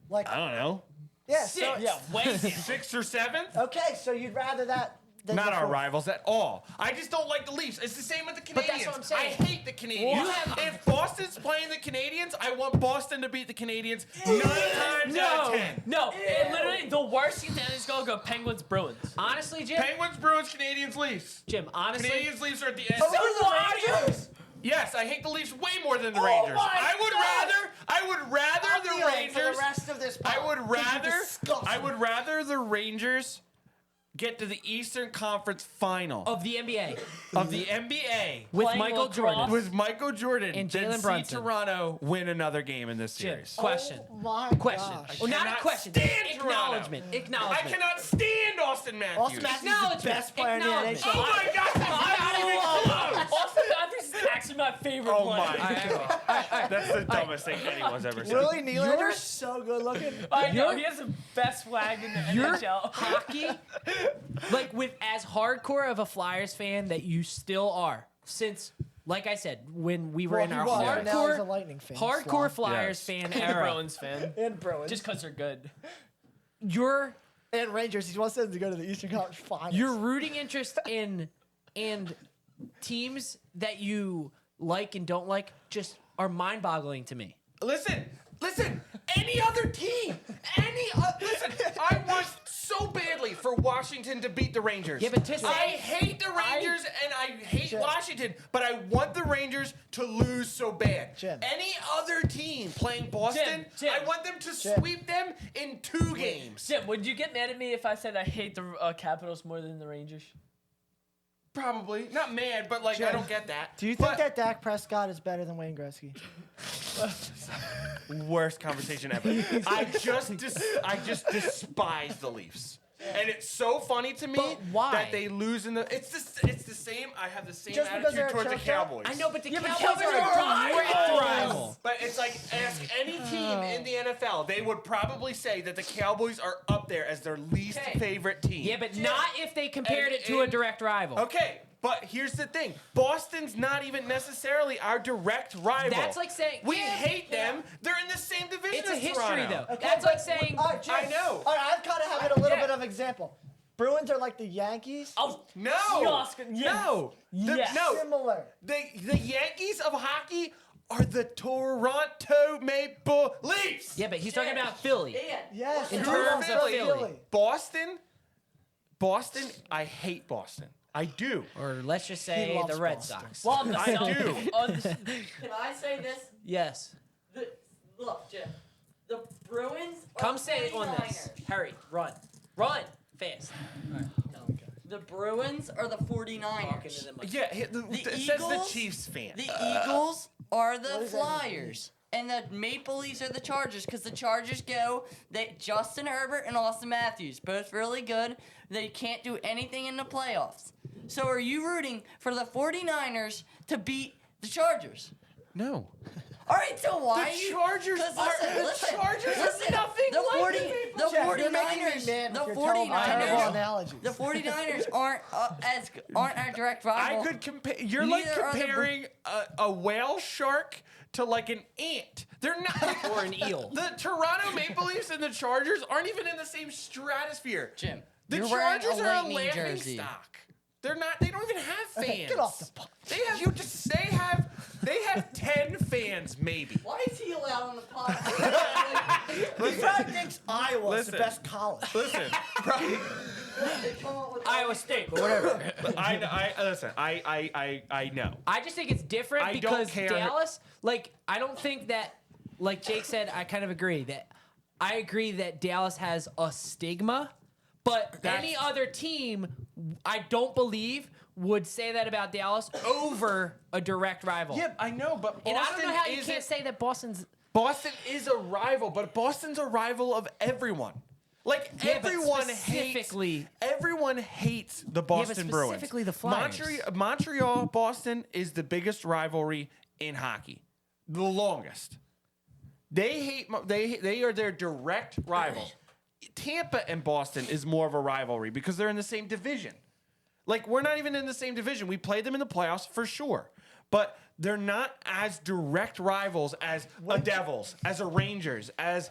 Like, I don't know. yeah, so, Yeah, way. 6th or 7th. okay, so you'd rather that Not our fourth. rivals at all. I just don't like the Leafs. It's the same with the But Canadians. that's what I'm saying. I hate the Canadians. If Boston's playing the Canadians, I want Boston to beat the Canadians 9 times out of 10. No, it literally the worst team that is gonna go Penguins Bruins. Honestly, Jim. Penguins, Bruins, Canadians, Leafs. Jim, honestly. Canadians, Leafs are at the end. So the Rangers. Yes, I hate the Leafs way more than the Rangers. I would rather I'm the feeling for Rangers. the rest of this I would pod. rather. Disgusting. I would rather the Rangers get to the Eastern Conference Final Of the NBA. of the NBA With Playing Michael lacrosse. Jordan. with Michael Jordan And than Jalen see Brunson. Toronto win another game in this Jim, series. question. Oh my Question. gosh. Well, not a cannot question. stand Acknowledgement. I Acknowledgement. cannot stand Austin Matthews. Austin Matthews is the Acknowledgement. best player in the Acknowledgement. NHL. Oh my God, that's not even close. Austin Matthews is actually my favorite Oh player. my God, that's the dumbest thing anyone's ever said. Willie Nylander's so good looking. I know he has the best flag in the Your NHL. hockey, like with as hardcore of a Flyers fan that you still are, since, like I said, when we were Well, in he our was, but now he's a hardcore, Lightning fan. hardcore Slob. Flyers Yes. fan And a era, Bruins fan. And Bruins. Just because they're good. you're and Rangers. He wants them to go to the Eastern Conference Finals. your rooting interest in and teams that you like and don't like just are mind-boggling to me. Listen. Any other team, listen. I want so badly for Washington to beat the Rangers. Yeah, but to say- I hate the Rangers and I hate Jim. Washington, but I want the Rangers to lose so bad. Jim. Any other team playing Boston, Jim. I want them to Jim. sweep them in 2 games. Jim, would you get mad at me if I said I hate the Capitals more than the Rangers? Probably not mad, but like I don't get that. Do you think that Dak Prescott is better than Wayne Gretzky? Worst conversation ever. I just despise the Leafs. And it's so funny to me But why? that they lose in the. It's the same. I have the same Just because they're attitude a towards the choke-up? Cowboys. I know, but the Cowboys Cowboys are a are direct rivals. rival. But it's like ask any team in the NFL, they would probably say that the Cowboys are up there as their least Okay. favorite team. Yeah, but not if they compared it to a direct rival. Okay, but here's the thing: Boston's not even necessarily our direct rival. That's like saying we hate them. They're in the same division. It's a as history, Toronto. though. That's like saying All right, Jim. I know. All right, I've kind of have it a little bit of example. Bruins are like the Yankees. Oh, No, Yes. no, Yes. no. Similar. The Yankees of hockey are the Toronto Maple Leafs. Yeah, but he's talking about Philly. Ian, Yes. In and terms of Philly. Philly. Boston. I hate Boston. I do. Or let's just say He loves the Red Boston. Sox. well, on the I do. can I say this? Yes. Look, Jim. The Bruins are Come say it on this. 49ers. Hurry. Run. Run. Fast. The Bruins are the 49ers. Talking to them like- Yeah, it says the Eagles- Chiefs fan. The Eagles are the What does that mean? Flyers. And the Maple Leafs are the Chargers because the Chargers go Justin Herbert and Austin Matthews, both really good. They can't do anything in the playoffs. So are you rooting for the 49ers to beat the Chargers? No. All right, so why? The Chargers 'Cause are nothing the like 40, the the Jeff, you're making me 49ers, mad the with your terrible 49ers, analogies. the 49ers aren't our direct rival. I could compare. You're like Neither are the comparing a whale shark to like an ant. They're not. Or an eel. The Toronto Maple Leafs and the Chargers aren't even in the same stratosphere. Jim, The you're wearing Chargers a are a Lightning laughing jersey. stock. They're not. They don't even have fans. Okay, get off the pod. They have. They have 10 fans maybe. Why is he allowed on the podcast? He probably thinks Iowa's the Listen. best college. Listen, Iowa State, but whatever. listen. I know. I just think it's different I don't because care. Dallas, like, I don't think that, like Jake said, I kind of agree that I agree that Dallas has a stigma, but any other team, I don't believe would say that about Dallas over a direct rival. Yeah, I know, but Boston And I don't know how you isn't- can't say that Boston's. Boston is a rival, but Boston's a rival of everyone. Like Yeah, but everyone specifically- hates the Boston Bruins. specifically the Flyers. Montreal, Boston is the biggest rivalry in hockey, the longest. They are their direct rival. Tampa and Boston is more of a rivalry because they're in the same division. Like, we're not even in the same division. We played them in the playoffs for sure. But they're not as direct rivals as a Devils, as a Rangers, as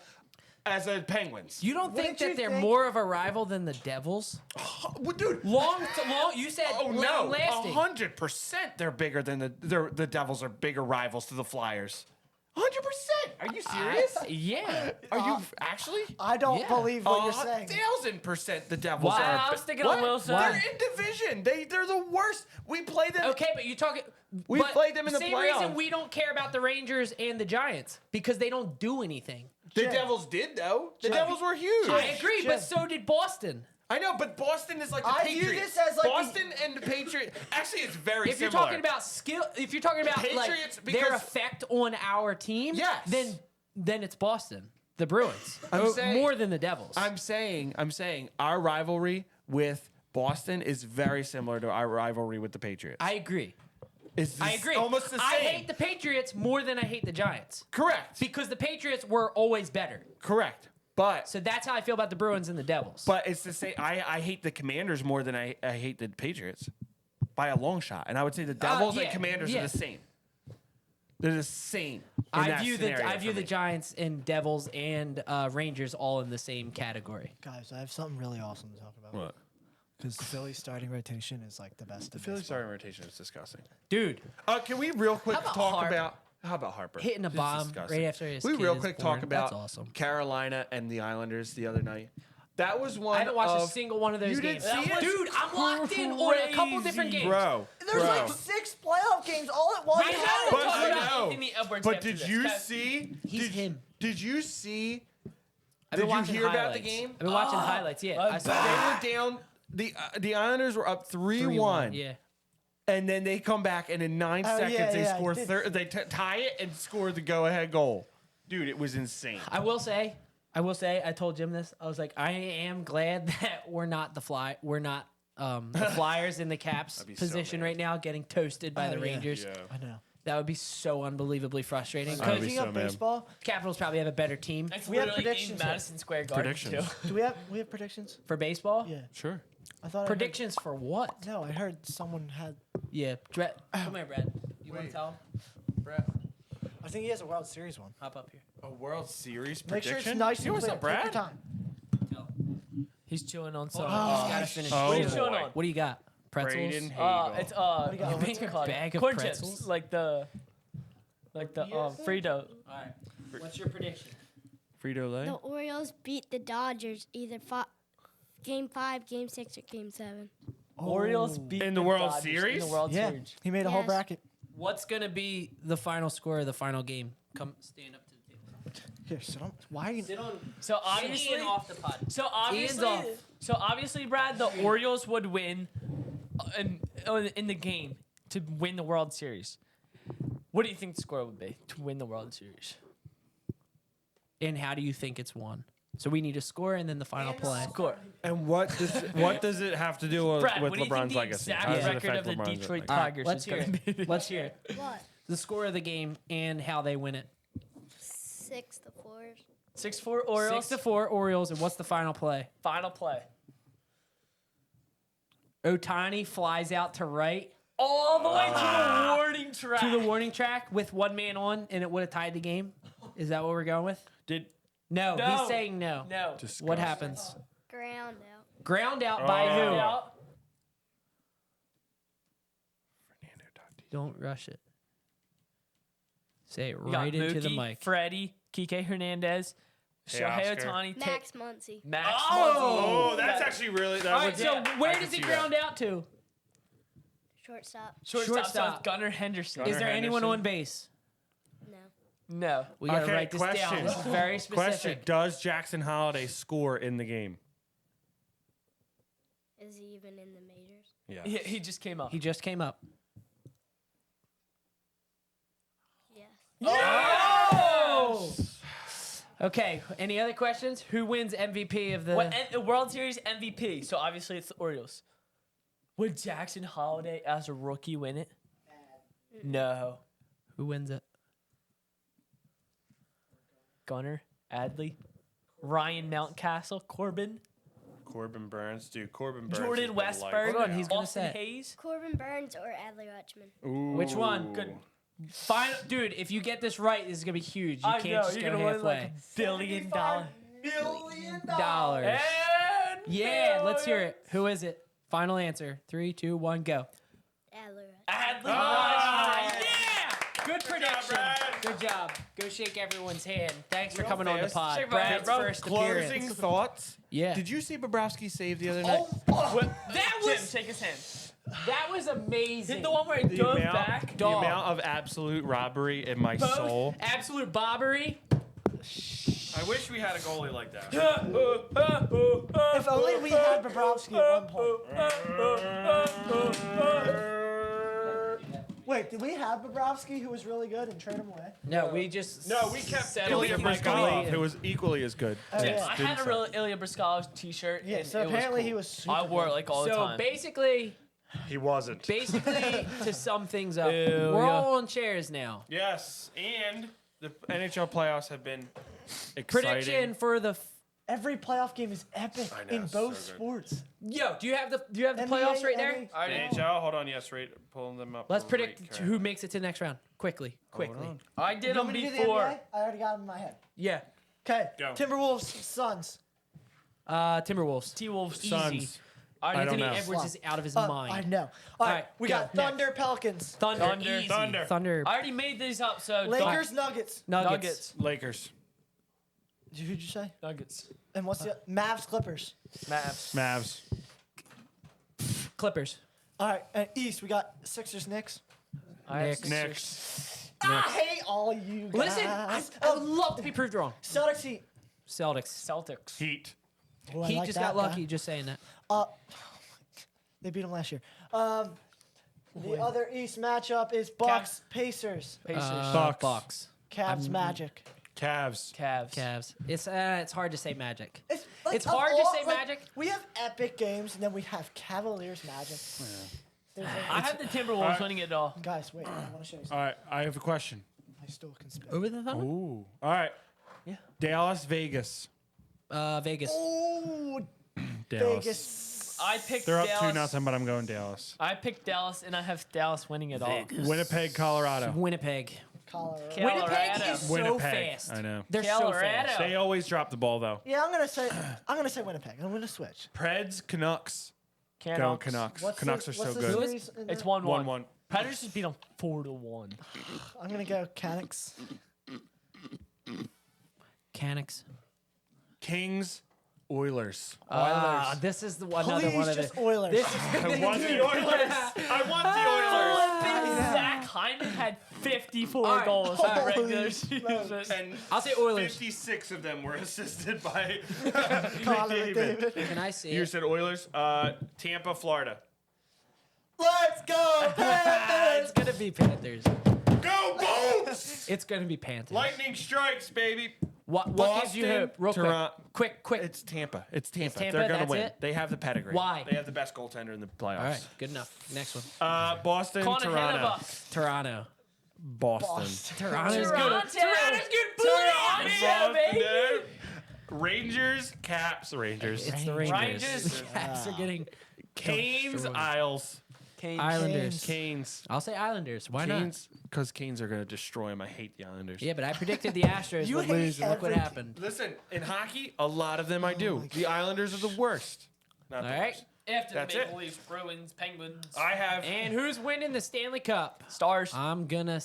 as a Penguins. You don't think Wouldn't that you they're think- more of a rival than the Devils? Well, dude. Long. You said Oh long no, lasting. 100%. They're bigger than the Devils are bigger rivals to the Flyers. 100%. Are you serious? Yeah. Are you actually? I don't Yeah. believe what you're saying. 1,000% the Devils Why? are. I was thinking What? of Wilson. They're in division. They're the worst. We play them. Okay, but you talking. We but played them in the same reason playoffs. we don't care about the Rangers and the Giants because they don't do anything. The Jim. Devils did though. The Jim. Devils were huge. I agree, Jim. but so did Boston. I know, but Boston is like the I view Patriots. this as like Boston and the Patriots. Actually, it's very If you're similar. talking about skill, if you're talking about Patriots, like their because- effect on our team, Yes. then it's Boston, the Bruins, I'm saying- more than the Devils. I'm saying our rivalry with Boston is very similar to our rivalry with the Patriots. I agree. It's I agree. Almost the same. I hate the Patriots more than I hate the Giants Correct. because the Patriots were always better. Correct. But So that's how I feel about the Bruins and the Devils. but it's the same. I hate the Commanders more than I hate the Patriots by a long shot. And I would say the Devils yeah, and Commanders yeah. are the same. They're the same. in I that view scenario for the me. Giants and Devils and Rangers all in the same category. Guys, I have something really awesome to talk about. What? Because the Philly starting rotation is like the best. The Philly starting rotation is disgusting. Dude, Can we real quick How about talk Harp? about how about Harper hitting a It's bomb disgusting. right after his Can we kid real is quick born? talk about That's awesome. Carolina and the Islanders the other night. That was one. I haven't watched a of- single one of those You games. didn't see it? Dude, I'm locked in on a couple different games. Bro, There's bro. like 6 playoff games all at once. I know. But Talk I about know. Anthony Edwards But after did this. you Okay. see? He's him. Did you see? I've been Did you watching hear about the highlights. game? I've been watching highlights. Yeah, I saw They that. were down. The Islanders were up 3-1. Yeah. And then they come back, and in 9 Oh, seconds yeah, they yeah, I score. did. They tie it and score the go-ahead goal. Dude, it was insane. I will say, I told Jim this. I was like, I am glad that we're not the Flyers in the Caps be so position mad. right now, getting toasted by Oh, the yeah. Rangers. I know. That would be so unbelievably frustrating. I'd Because be Speaking so of mad. baseball, Capitals probably have a better team It's We have literally in predictions here. Madison Square Garden Predictions. too. do we have predictions? for baseball. Yeah. Sure. I thought Predictions for what? I heard, no, I heard someone had. Yeah, Brett, come here, Brad. You want to Wait. tell him? Brett, I think he has a World Series one. hop up here. A World Series Make prediction? sure it's nice You know and what's clear. up, Take your Brad? time. Tell him. He's chewing on Oh, some. he's gotta finish. Oh, what are you chewing. chewing boy. on? What do you got? Pretzels. Braden It's do you got? You What's make it a called? bag of corn pretzels. chips, like the Frito. All right. What's your prediction? Frito-Lay? The Orioles beat the Dodgers either Game 5, Game 6, or Game 7. Orioles beat In the World Dodgers Series? In the World Yeah, Series. he made a whole Yes. bracket. What's gonna be the final score of the final game? Come stand up to the table. Here, sit on. Why are you? Sit on. So obviously, off the pod. so off. obviously, Brad, the Orioles would win in the game to win the World Series. What do you think the score would be to win the World Series? And how do you think it's won? So we need a score and then the final play. Score. And what does it have to do with, Brad, with what do you think LeBron's the legacy? exact How does it record affect of the LeBron's Detroit legacy? All right, Tigers let's is hear going to it. be? Let's hear it. What? The score of the game and how they win it. 6-4. 6-4 Orioles. 6-4 Orioles. And what's the final play? Final play. Otani flies out to right All the way to the warning track. to the warning track with one man on, and it would have tied the game. Is that what we're going with? No, No. he's saying no. No. What happens? Ground out. Ground out by Oh. who? Out. Don't rush it. Say it You got right into the Mookie, mic. Freddie, Kike Hernandez, Hey, Shohei Oscar. Ohtani, Max Muncy. Max. Oh, Muncy. that's actually really. That All right, would, so yeah, where I does can he see ground out to? Shortstop. Shortstop. So Shortstop. it's Gunnar Henderson. Gunnar Is there anyone Henderson? on base? No. No. We gotta Okay, write this down. question. This is very Question: specific. does Jackson Holiday score in the game? Is he even in the majors? Yeah. He just came up. He just came up. Yes. Oh! Okay. Any other questions? Who wins MVP of the? The World Series MVP. So obviously it's the Orioles. Would Jackson Holiday as a rookie win it? No. Who wins it? Gunnar, Adley, Ryan Mountcastle, Corbin, Corbin Burns, dude. Corbin Burns. Jordan has been Westberg, lights Hold on, he's out. gonna Austin say it. Hayes. Corbin Burns or Adley Rutschman? Ooh. Which one? Good. Final, dude. If you get this right, this is gonna be huge. You I can't know, just you're go gonna win halfway. like $1 billion. million. dollars. And Yeah, let's hear it. Who is it? Final answer. 3, 2, 1, go. Adler. Adley Ah, Rutschman. yeah! Good prediction. Brad. Good job. Go shake everyone's hand. Thanks for Real coming on the fast. pod. Shake my hand, Brad's bro. first Closing appearance. thoughts. Yeah. Did you see Bobrovsky save the other night? That Jim, was shake his hand. that was amazing. Hit the one where he dove back. The Dog. amount of absolute robbery in my Both soul. absolute bobbery. I wish we had a goalie like that. If only we had Bobrovsky at one point. Wait, did we have Bobrovsky who was really good and trade him away? No, we just No, we kept settled Ilya for Mike Bryzgalov, Mike. who was equally as good. Oh, Yes, yeah. I didn't had a suck. real Ilya Bryzgalov t-shirt. Yeah, and so it was apparently cool. he was super I wore it good. like all the So time. basically, He wasn't. to sum things up, Ew, we're yeah. all on chairs now. Yes, and the NHL playoffs have been exciting. Prediction for the Every playoff game is epic I know, in it's both so good. sports. yo. Do you have the NBA, playoffs right there? NBA. All right, NHL, hold on, yes, right, pulling them up. Let's right predict currently. who makes it to the next round. Quickly. on. I did You them want me to do the before. NBA? I already got him in my head. Yeah. Okay, Go. Timberwolves, Suns. Timberwolves. T-Wolves. Suns. Easy. I don't Anthony know. Edwards is out of his I mind. know. All right, right, we go. got Thunder, Pelicans, Thunder. Thunder. Easy. Thunder. Thunder. I already made these up, so Lakers, Nuggets. Nuggets. Nuggets. Lakers. Who'd you say? Nuggets. And what's the Mavs, Clippers? Mavs. Mavs. Clippers. All right, and East we got Sixers, Knicks. I have Knicks. Sixers. Knicks. I hate all you guys. Listen, I would love to be proved wrong. Celtics, Heat. Celtics. Celtics. Heat. Oh, I He like just that got guy. lucky just saying that. They beat them last year. The other East matchup is Bucks, Pacers, Pacers. Bucks. Bucks. Cavs, Magic. Cavs. Cavs. Cavs. It's hard to say Magic. It's of hard to say like, Magic. We have epic games, and then we have Cavaliers, Magic. There's I have the Timberwolves winning it all. guys, wait, I want to show you something. All right, I have a question. I still can spit. Over the Thunder? Ooh. All right. Yeah. Dallas, Vegas. Vegas. Oh, Dallas. Vegas. I picked They're up Dallas. 2-0, but I'm going Dallas. I picked Dallas, and I have Dallas winning it all. Winnipeg, Colorado. Winnipeg. Colorado. Colorado. Winnipeg is so Winnipeg. fast. I know. They're so Colorado. fast. They always drop the ball though. Yeah, I'm gonna say Winnipeg. I'm gonna switch. Preds, Canucks. Go Canucks. Canucks. What's Canucks the- are so what's the good. series in It's the- 1-1. 1-1. Predators just beat them 4-1. I'm gonna go Canucks. Canucks. Kings, Oilers. This is the another Please, one of just the. Oilers. This I want the Oilers. I want the Oilers. Zach Hyman had 54 All right. goals in the Holy regular smokes. season. And I'll say Oilers. 56 of them were assisted by Connor McDavid. McDavid. Can I see You it? said Oilers. Tampa, Florida. Let's go Panthers! It's gonna be Panthers. Go Bolts! It's gonna be Panthers. Lightning strikes, baby. What gives you hope? Real Toronto. quick. It's Tampa. It's Tampa. Tampa, They're gonna that's win. it? They have the pedigree. Why? They have the best goaltender in the playoffs. All right, good enough. Next one. Boston, Connor Toronto. Henneba. Toronto. Boston. Toronto's good. Toronto. Toronto's good. Pull it off. Boston, baby. dude. Rangers, Caps, Rangers. It's the Rangers. Rangers. Caps are getting Canes, destroyed. Isles. Islanders. Canes. I'll say Islanders. Why not? Canes. Because Canes are gonna destroy them. I hate the Islanders. Yeah, but I predicted the Astros You would hate lose, and look what every- happened. Listen, in hockey, a lot of them I do. The Islanders are the worst. Not All the right. worst. After That's the Maple it. Leafs, Bruins, Penguins, I have. And who's winning the Stanley Cup? Stars. I'm gonna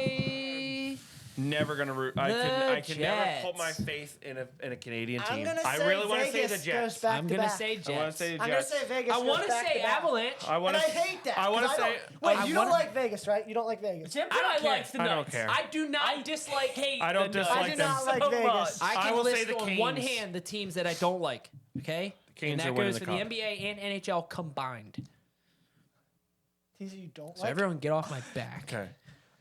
say Never gonna root. I The can never put Jets. my faith in a Canadian I'm team. gonna I say really want to say Vegas the Jets. goes back I'm to gonna back. say I want to Jets. say the I'm gonna Jets. say Vegas. I goes want to back say back. Avalanche. I want And to. I hate that. I wanna 'cause say- Wait, I you wanna- don't like Vegas, right? You don't like Vegas. Tim I don't probably care. likes the I don't Knights. care. I do not dislike. hate I don't the dislike I Knights do not them. like so Vegas. much. I can I will say list the on one Canes. hand the teams that I don't like. Okay, Canes and are that winning goes the for cup. the NBA and NHL combined. Teams that you don't So like. everyone, get off my back. Okay.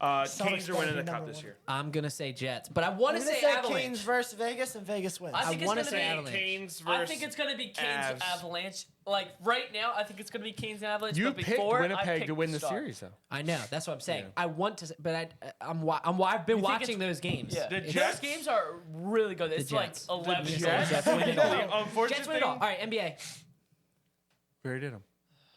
Canes are gotta winning be the cup number this one. year. I'm gonna say Jets, but I want I'm to gonna say say Avalanche. Canes versus Vegas, and Vegas wins. I think it's wanna gonna say be Avalanche. Canes I versus. think it's gonna be Canes Avs. Avalanche. Like right now, I think it's gonna be Canes and Avalanche. You but picked before, I Winnipeg picked to win the Stars. series, though. I know that's what I'm saying. Yeah. I want to, but I've been think watching it's- those games. Yeah, The those Jets- games are really good. It's like Jets. 11 The goals. Jets. Jets win it all. The unfortunate Jets win it all. thing- All right, NBA. We already did them.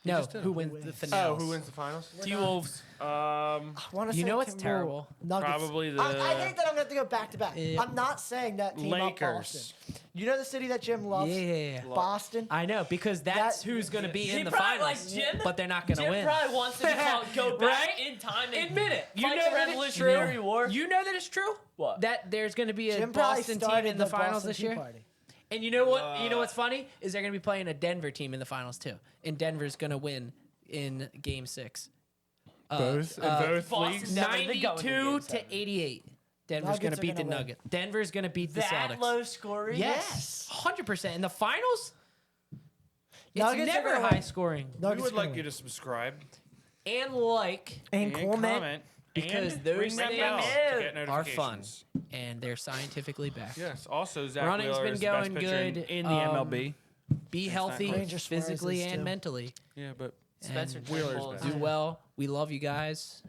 No, just did who it. wins the Oh, finals? who wins the finals? T-Wolves. I want to You say know what's Timberwolves. terrible? Nuggets. Probably the- I think that I'm going to go back to back. Yeah. I'm not saying that team up Lakers. Boston. You know the city that Jim loves? Yeah. Boston. I know, because that's That- who's going to be He in the probably, finals. like, Jim- but they're not going to Jim win. probably wants to go back Right? in time and Admit it. You fight know the that it's Revolutionary true. War. You know that it's true? What? That there's going to be a Jim probably Boston team started in the finals Boston this Tea year. Party. And you know what? You know what's funny is they're going to be playing a Denver team in the finals too. And Denver's going to win in Game 6. Both Boston leagues. never even go into 92 Game to 7. 88. Denver's Nuggets going to are beat the gonna win. Nuggets. Denver's going to beat the That Celtics. low scoring? Yes, 100%. In the finals, it's Nuggets are never gonna high win. scoring. We Nuggets would gonna like win. you to subscribe And like, and comment. comment because and those ring that things bell to get are fun. notifications. And they're scientifically backed. Yes. Also, Zach Running's Wheeler been is the best going pitcher good. In the Um, MLB. Be healthy, Ranger Suarez physically is and too. mentally. Yeah, but Spencer And Wheeler's Turnbull is- best. do well. We love you guys.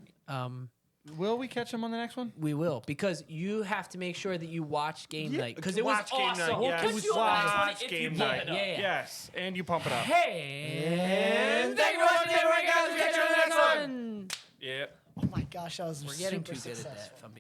Will we catch him on the next one? We will, because you have to make sure that you watch game night, because it was watch game awesome. night. We'll Yes. catch you on the next one Watch if game you night. pump it up. Yeah. Yes, and you pump it up. Hey, and thank you for watching, everyone, guys. We'll catch you on the next one. yeah. Oh my gosh, I was We're getting super too good at successful. that. If I'm being